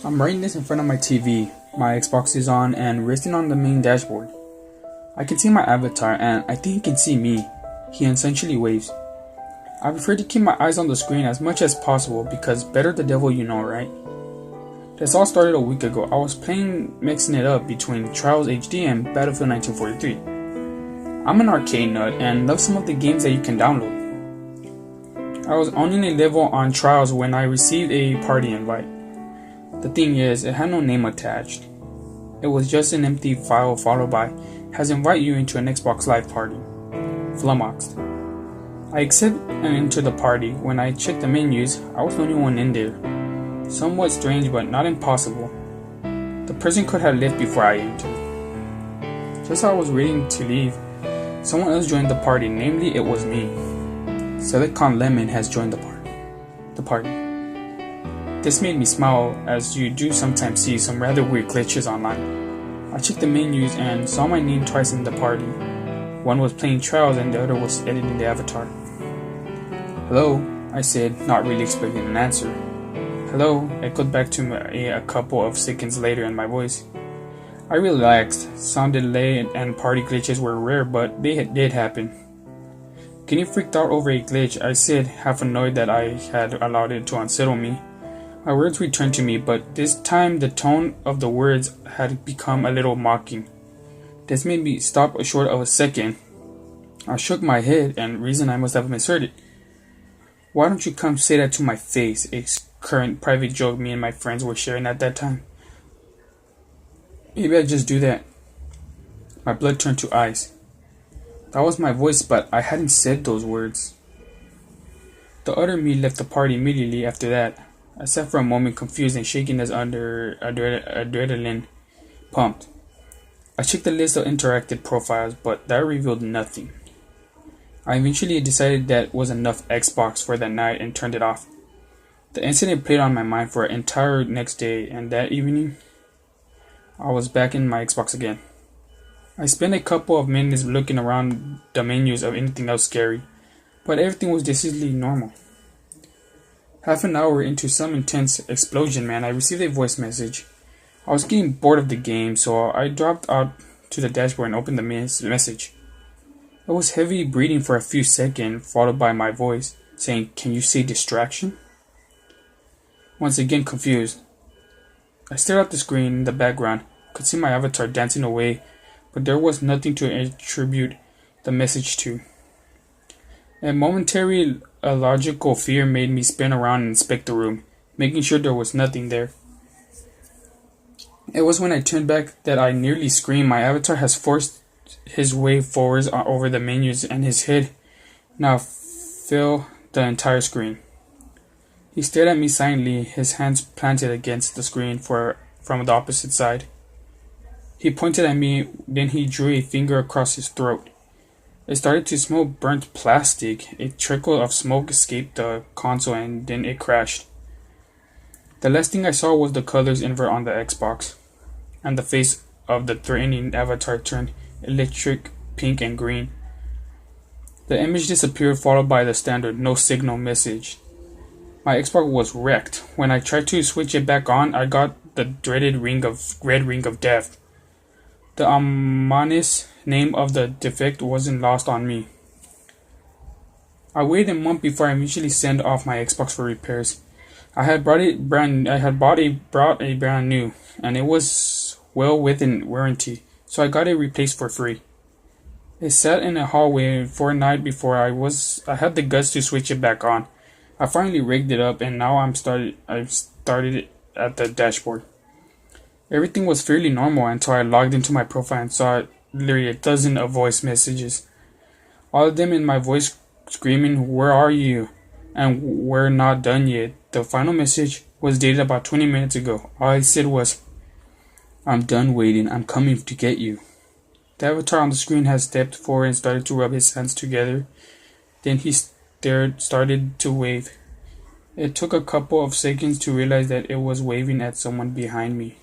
I'm writing this in front of my TV. My Xbox is on and resting on the main dashboard. I can see my avatar and I think he can see me. He essentially waves. I prefer to keep my eyes on the screen as much as possible because better the devil you know, right? This all started a week ago. I was mixing it up between Trials HD and Battlefield 1943. I'm an arcade nut and love some of the games that you can download. I was owning a level on Trials when I received a party invite. The thing is, it had no name attached. It was just an empty file followed by has invite you into an Xbox Live party. Flummoxed. I accept and enter the party. When I checked the menus, I was the only one in there. Somewhat strange but not impossible. The person could have left before I entered. Just as I was waiting to leave, someone else joined the party, namely it was me. Silicon Lemon has joined the party. This made me smile, as you do sometimes see some rather weird glitches online. I checked the menus and saw my name twice in the party. One was playing Trials and the other was editing the avatar. "Hello," I said, not really expecting an answer. "Hello," echoed back to me a couple of seconds later in my voice. I relaxed. Sound delay and party glitches were rare, but they did happen. Getting freaked out over a glitch, I said, half annoyed that I had allowed it to unsettle me. My words returned to me, but this time the tone of the words had become a little mocking. This made me stop short of a second. I shook my head and reasoned I must have misheard it. "Why don't you come say that to my face?" A current private joke me and my friends were sharing at that time. Maybe I just do that. My blood turned to ice. That was my voice, but I hadn't said those words. The other me left the party immediately after that. I sat for a moment confused and shaking as under adrenaline pumped. I checked the list of interactive profiles, but that revealed nothing. I eventually decided that was enough Xbox for that night and turned it off. The incident played on my mind for an entire next day, and that evening, I was back in my Xbox again. I spent a couple of minutes looking around the menus of anything else scary, but everything was decidedly normal. Half an hour into some intense explosion, I received a voice message. I was getting bored of the game, so I dropped out to the dashboard and opened the message. It was heavy breathing for a few seconds, followed by my voice saying, "Can you say distraction?" Once again confused. I stared at the screen in the background, could see my avatar dancing away, but there was nothing to attribute the message to. A momentary illogical fear made me spin around and inspect the room, making sure there was nothing there. It was when I turned back that I nearly screamed. My avatar has forced his way forwards over the menus and his head now filled the entire screen. He stared at me silently, his hands planted against the screen from the opposite side. He pointed at me, then he drew a finger across his throat. It started to smell burnt plastic. A trickle of smoke escaped the console and then it crashed. The last thing I saw was the colors invert on the Xbox, and the face of the threatening avatar turned electric pink and green. The image disappeared, followed by the standard "no signal" message. My Xbox was wrecked. When I tried to switch it back on, I got the dreaded red ring of death. The ominous name of the defect wasn't lost on me. I waited a month before I eventually sent off my Xbox for repairs. I had bought a brand new, and it was well within warranty, so I got it replaced for free. It sat in a hallway for a night before I had the guts to switch it back on. I finally rigged it up, and now I've started it at the dashboard. Everything was fairly normal until I logged into my profile and saw literally a dozen of voice messages. All of them in my voice screaming, "Where are you?" and "We're not done yet." The final message was dated about 20 minutes ago. All I said was, "I'm done waiting. I'm coming to get you." The avatar on the screen had stepped forward and started to rub his hands together. Then he started to wave. It took a couple of seconds to realize that it was waving at someone behind me.